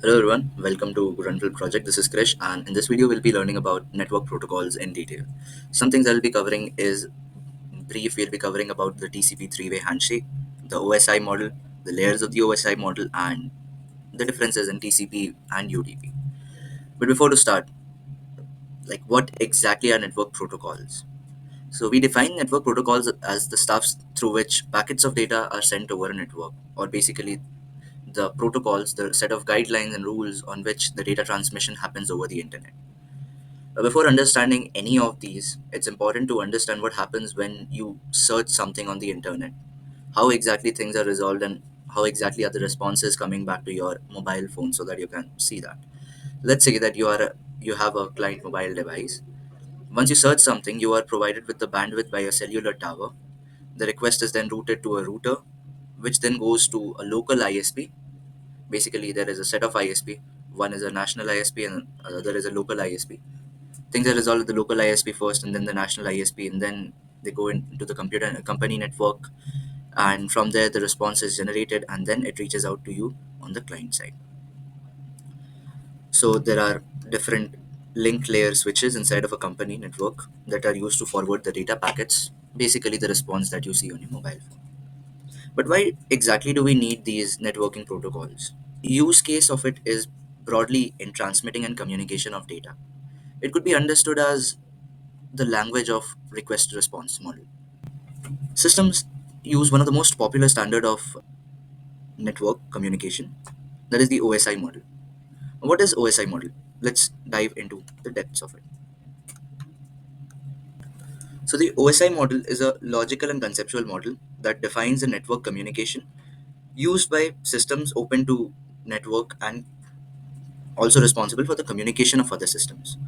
Hello everyone, welcome to Grunfeld project. This is Krish, and in this video we'll be learning about network protocols in detail. Some things I'll be covering is brief. We'll be covering about the TCP three-way handshake, the OSI model, the layers of the OSI model, and the differences in TCP and UDP. But before to start, what exactly are network protocols? So we define network protocols as the stuffs through which packets of data are sent over a network, or basically the protocols, the set of guidelines and rules on which the data transmission happens over the internet. Before understanding any of these, it's important to understand what happens when you search something on the internet. How exactly things are resolved and how exactly are the responses coming back to your mobile phone so that you can see that. Let's say that you have a client mobile device. Once you search something, you are provided with the bandwidth by a cellular tower. The request is then routed to a router, which then goes to a local ISP. Basically, there is a set of ISP. One is a national ISP and another is a local ISP. Things are resolved at the local ISP first, and then the national ISP, and then they go into the computer company network, and from there the response is generated, and then it reaches out to you on the client side. So there are different link layer switches inside of a company network that are used to forward the data packets, basically the response that you see on your mobile phone. But why exactly do we need these networking protocols? Use case of it is broadly in transmitting and communication of data. It could be understood as the language of request response model. Systems use one of the most popular standard of network communication, that is the OSI model. What is OSI model? Let's dive into the depths of it. So the OSI model is a logical and conceptual model that defines the network communication used by systems open to network and also responsible for the communication of other systems.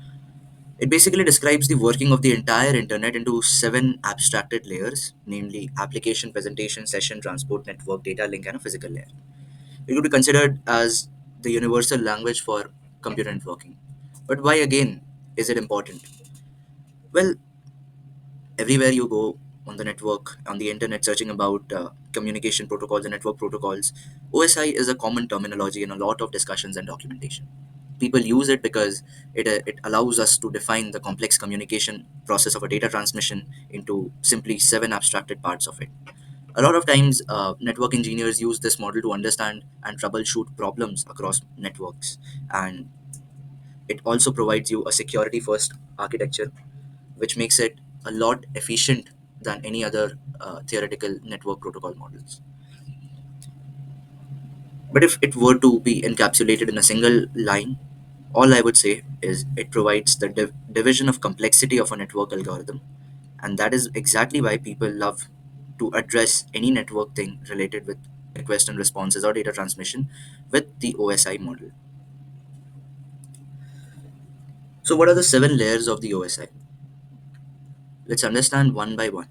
It basically describes the working of the entire internet into seven abstracted layers, namely application, presentation, session, transport, network, data link, and a physical layer. It could be considered as the universal language for computer networking. But why again is it important? Well, everywhere you go on the network, on the internet, searching about communication protocols and network protocols, OSI is a common terminology in a lot of discussions and documentation. People use it because it allows us to define the complex communication process of a data transmission into simply seven abstracted parts of it. A lot of times, network engineers use this model to understand and troubleshoot problems across networks. And it also provides you a security first architecture, which makes it a lot efficient than any other theoretical network protocol models. But if it were to be encapsulated in a single line, all I would say is it provides the division of complexity of a network algorithm. And that is exactly why people love to address any network thing related with request and responses or data transmission with the OSI model. So, what are the seven layers of the OSI? Let's understand one by one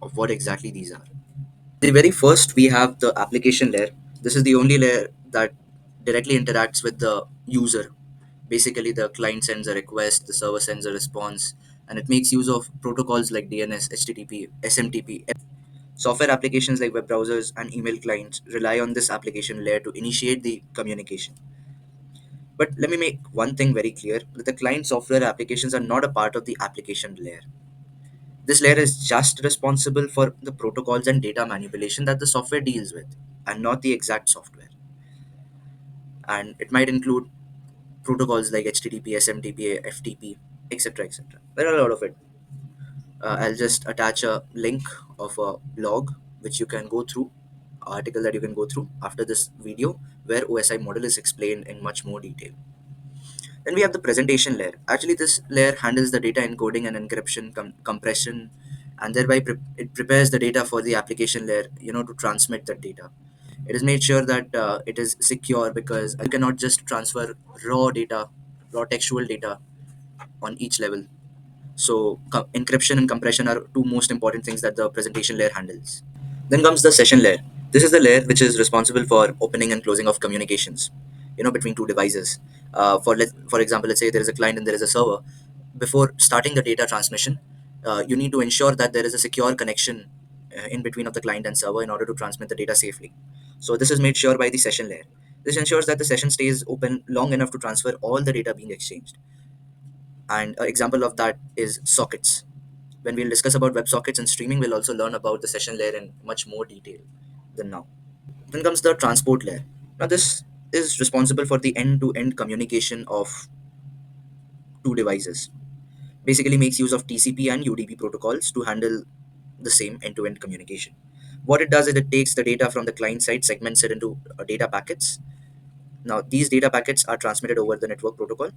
of what exactly these are. The very first, we have the application layer. This is the only layer that directly interacts with the user. Basically, the client sends a request, the server sends a response, and it makes use of protocols like DNS, HTTP, SMTP. Software applications like web browsers and email clients rely on this application layer to initiate the communication. But let me make one thing very clear that the client software applications are not a part of the application layer. This layer is just responsible for the protocols and data manipulation that the software deals with, and not the exact software. And it might include protocols like HTTP, SMTP, FTP, etc. etc. There are a lot of it. I'll just attach a link of a blog which you can go through, article that you can go through after this video, where OSI model is explained in much more detail. Then we have the presentation layer. Actually, this layer handles the data encoding and encryption, compression, and thereby it prepares the data for the application layer, to transmit that data. It is made sure that it is secure because you cannot just transfer raw data, raw textual data on each level. So encryption and compression are two most important things that the presentation layer handles. Then comes the session layer. This is the layer which is responsible for opening and closing of communications, between two devices. For example, let's say there is a client and there is a server. Before starting the data transmission, you need to ensure that there is a secure connection in between of the client and server in order to transmit the data safely. So this is made sure by the session layer. This ensures that the session stays open long enough to transfer all the data being exchanged. And an example of that is sockets. When we'll discuss about WebSockets and streaming, we'll also learn about the session layer in much more detail than now. Then comes the transport layer. Now, this is responsible for the end to end communication of two devices. Basically, makes use of TCP and UDP protocols to handle the same end to end communication. What it does is it takes the data from the client side, segments it into data packets. Now, these data packets are transmitted over the network protocol,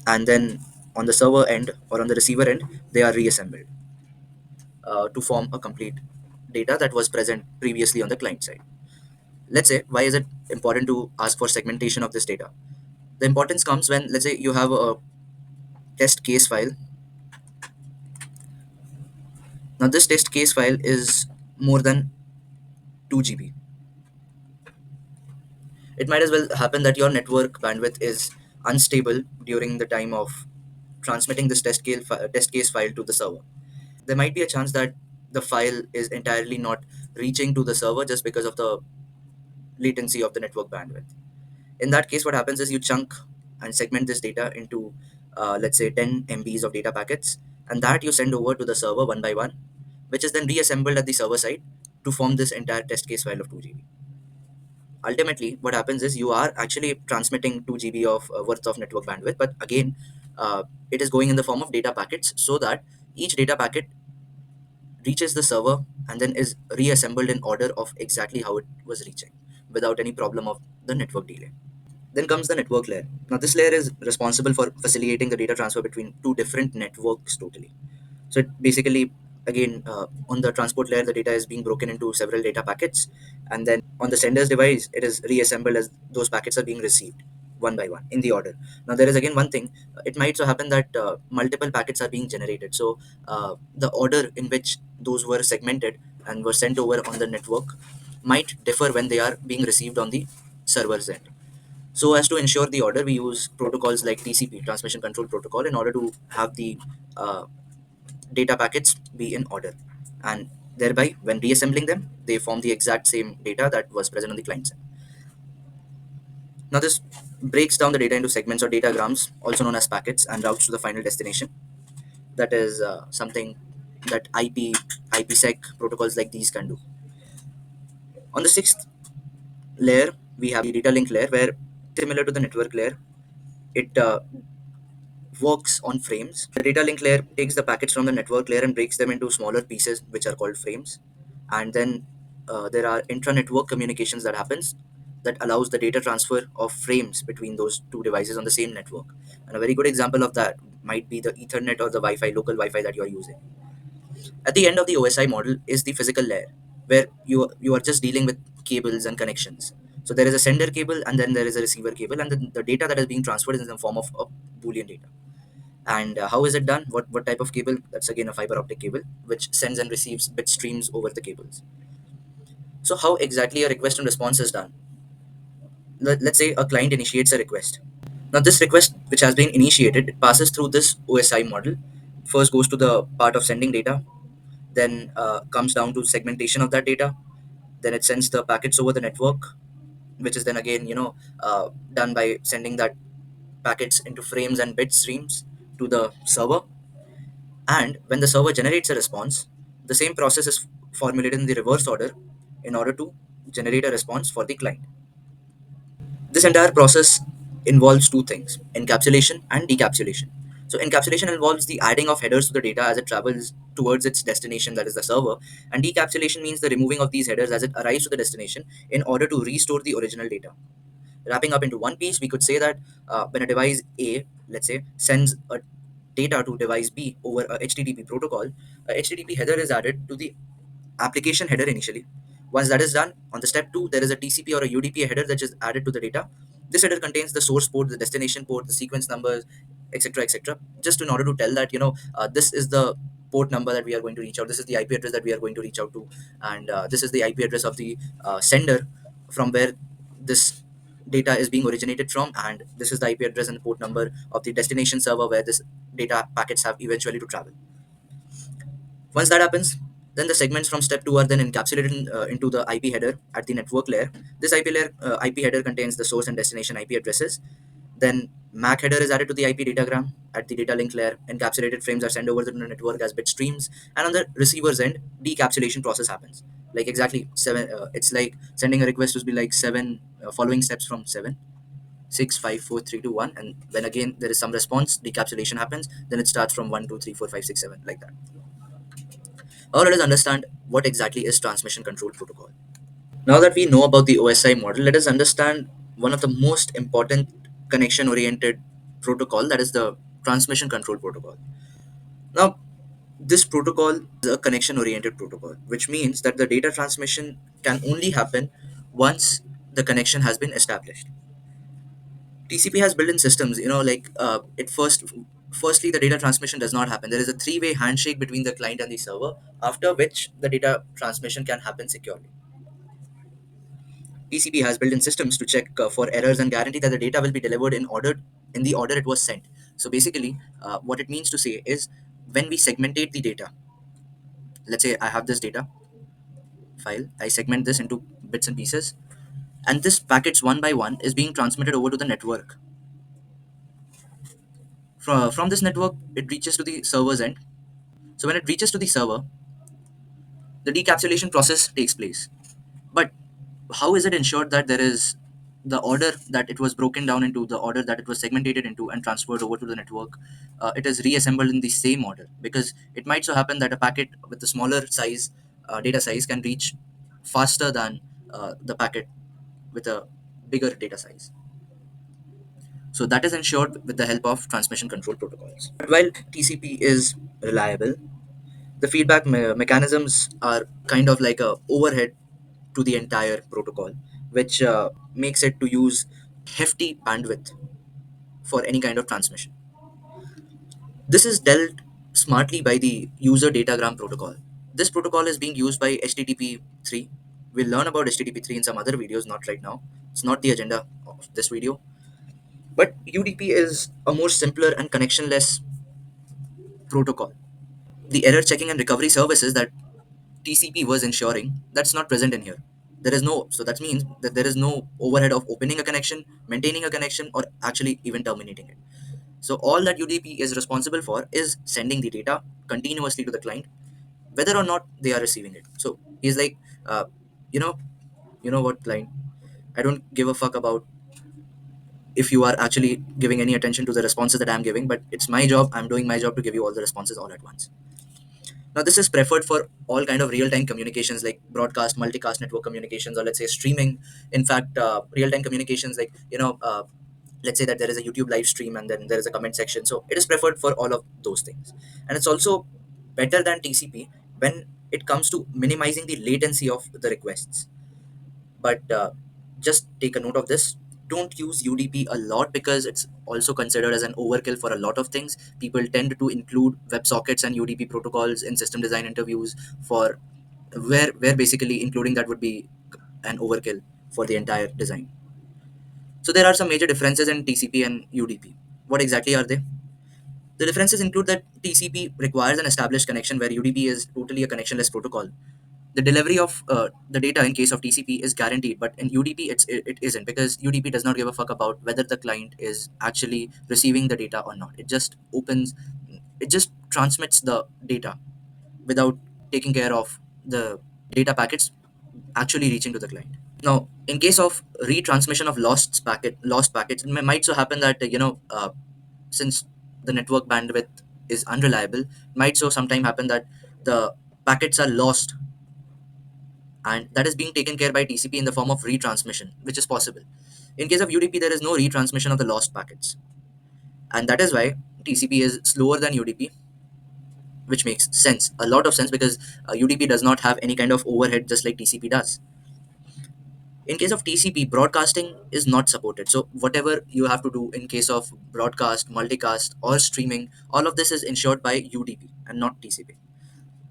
and then on the server end or on the receiver end, they are reassembled to form a complete data that was present previously on the client side. Let's say, why is it important to ask for segmentation of this data? The importance comes when, let's say, you have a test case file. Now, this test case file is more than 2 GB. It might as well happen that your network bandwidth is unstable during the time of transmitting this test case file to the server. There might be a chance that the file is entirely not reaching to the server just because of the latency of the network bandwidth. In that case, what happens is you chunk and segment this data into, let's say, 10 MBs of data packets, and that you send over to the server one by one, which is then reassembled at the server side to form this entire test case file of 2 GB. Ultimately, what happens is you are actually transmitting 2 GB of worth of network bandwidth, but again, it is going in the form of data packets so that each data packet reaches the server and then is reassembled in order of exactly how it was reaching without any problem of the network delay. Then comes the network layer. Now, this layer is responsible for facilitating the data transfer between two different networks totally. So, it basically, again, on the transport layer, the data is being broken into several data packets, and then on the sender's device, it is reassembled as those packets are being received one by one in the order. Now, there is again one thing. It might so happen that multiple packets are being generated. So, the order in which those were segmented and were sent over on the network might differ when they are being received on the server's end. So as to ensure the order, we use protocols like TCP, Transmission Control Protocol, in order to have the uh, data packets be in order. And thereby, when reassembling them, they form the exact same data that was present on the client side. Now, this breaks down the data into segments or datagrams, also known as packets, and routes to the final destination. That is something that IPsec protocols like these can do. On the sixth layer, we have the data link layer, where similar to the network layer, it works on frames. The data link layer takes the packets from the network layer and breaks them into smaller pieces, which are called frames. And then there are intra-network communications that happens that allows the data transfer of frames between those two devices on the same network. And a very good example of that might be the Ethernet or the Wi-Fi, local Wi-Fi that you are using. At the end of the OSI model is the physical layer, where you are just dealing with cables and connections. So there is a sender cable and then there is a receiver cable, and the data that is being transferred is in the form of a Boolean data. And how is it done? What type of cable? That's again a fiber optic cable, which sends and receives bit streams over the cables. So how exactly a request and response is done? Let's say a client initiates a request. Now this request, which has been initiated, it passes through this OSI model. First goes to the part of sending data, then comes down to segmentation of that data. Then it sends the packets over the network, which is then again done by sending that packets into frames and bit streams to the server. And when the server generates a response, the same process is formulated in the reverse order in order to generate a response for the client. This entire process involves two things: encapsulation and decapsulation. So, encapsulation involves the adding of headers to the data as it travels towards its destination, that is the server, and decapsulation means the removing of these headers as it arrives to the destination in order to restore the original data. Wrapping up into one piece, we could say that when a device A, let's say, sends a data to device B over a HTTP protocol, a HTTP header is added to the application header initially. Once that is done, on the step two, there is a TCP or a UDP header that is added to the data. This header contains the source port, the destination port, the sequence numbers, etc., etc. Just in order to tell that this is the port number that we are going to reach out. This is the IP address that we are going to reach out to, and this is the IP address of the sender from where this data is being originated from, and this is the IP address and the port number of the destination server where this data packets have eventually to travel. Once that happens, Then the segments from step 2 are then encapsulated into the IP header at the network layer. This IP header contains the source and destination IP addresses. Then MAC header is added to the IP datagram at the data link layer. Encapsulated frames are sent over to the network as bit streams, and on the receiver's end, decapsulation process happens. Like exactly seven. It's like sending a request to be like seven following steps from seven, 6, 5, 4, 3, 2, 1, and when again there is some response, decapsulation happens. Then it starts from 1, 2, 3, 4, 5, 6, 7, like that. Now let us understand what exactly is transmission control protocol. Now that we know about the OSI model, let us understand one of the most important connection oriented protocol, that is the transmission control protocol. Now, this protocol is a connection oriented protocol, which means that the data transmission can only happen once the connection has been established. TCP has built in systems, firstly, the data transmission does not happen. There is a three-way handshake between the client and the server, after which the data transmission can happen securely. TCP has built-in systems to check for errors and guarantee that the data will be delivered in the order it was sent. So basically, what it means to say is when we segmentate the data, let's say I have this data file, I segment this into bits and pieces, and this packets one by one is being transmitted over to the network. From this network, it reaches to the server's end. So when it reaches to the server, the decapsulation process takes place. But how is it ensured that there is the order that it was broken down into, the order that it was segmented into and transferred over to the network, it is reassembled in the same order? Because it might so happen that a packet with a smaller size, data size, can reach faster than the packet with a bigger data size. So that is ensured with the help of transmission control protocols. But while TCP is reliable, the mechanisms are kind of like a overhead to the entire protocol, which makes it to use hefty bandwidth for any kind of transmission. This is dealt smartly by the user datagram protocol. This protocol is being used by HTTP 3. We'll learn about HTTP 3 in some other videos, not right now. It's not the agenda of this video. But UDP is a more simpler and connectionless protocol. The error checking and recovery services that TCP was ensuring, that's not present in here. There is no, so that means that there is no overhead of opening a connection, maintaining a connection, or actually even terminating it. So all that UDP is responsible for is sending the data continuously to the client, whether or not they are receiving it. So he's like, uh, you know, you know what, client? I don't give a fuck about if you are actually giving any attention to the responses that I'm giving, but it's my job. I'm doing my job to give you all the responses all at once. Now, this is preferred for all kind of real-time communications like broadcast, multicast network communications, or let's say streaming. In fact, real-time communications like let's say that there is a YouTube live stream and then there is a comment section. So it is preferred for all of those things, and it's also better than TCP when it comes to minimizing the latency of the requests. But just take a note of this. Don't use UDP a lot because it's also considered as an overkill for a lot of things. People tend to include WebSockets and UDP protocols in system design interviews for where basically including that would be an overkill for the entire design. So there are some major differences in TCP and UDP. What exactly are they? The differences include that TCP requires an established connection where UDP is totally a connectionless protocol. The delivery of the data in case of TCP is guaranteed, but in UDP it isn't, because UDP does not give a fuck about whether the client is actually receiving the data or not. It just transmits the data without taking care of the data packets actually reaching to the client. Now, in case of retransmission of lost packets, it might so happen that since the network bandwidth is unreliable, it might so sometime happen that the packets are lost, and that is being taken care by TCP in the form of retransmission, which is possible. In case of UDP, there is no retransmission of the lost packets, and that is why TCP is slower than UDP, which makes sense, a lot of sense, because UDP does not have any kind of overhead just like TCP does. In case of TCP, broadcasting is not supported. So whatever you have to do in case of broadcast, multicast, or streaming, all of this is ensured by UDP and not TCP.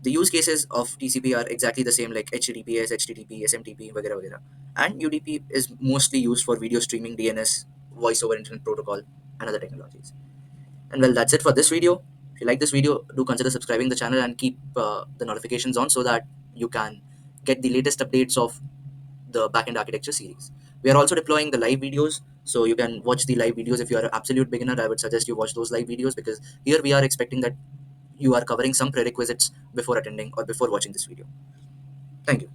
The use cases of TCP are exactly the same, like HTTPS, HTTP, SMTP, वगैरह वगैरह. And UDP is mostly used for video streaming, DNS, voice over internet protocol, and other technologies. And well, that's it for this video. If you like this video, do consider subscribing the channel and keep the notifications on so that you can get the latest updates of the backend architecture series. We are also deploying the live videos, so you can watch the live videos. If you are an absolute beginner, I would suggest you watch those live videos, because here we are expecting that you are covering some prerequisites before attending or before watching this video. Thank you.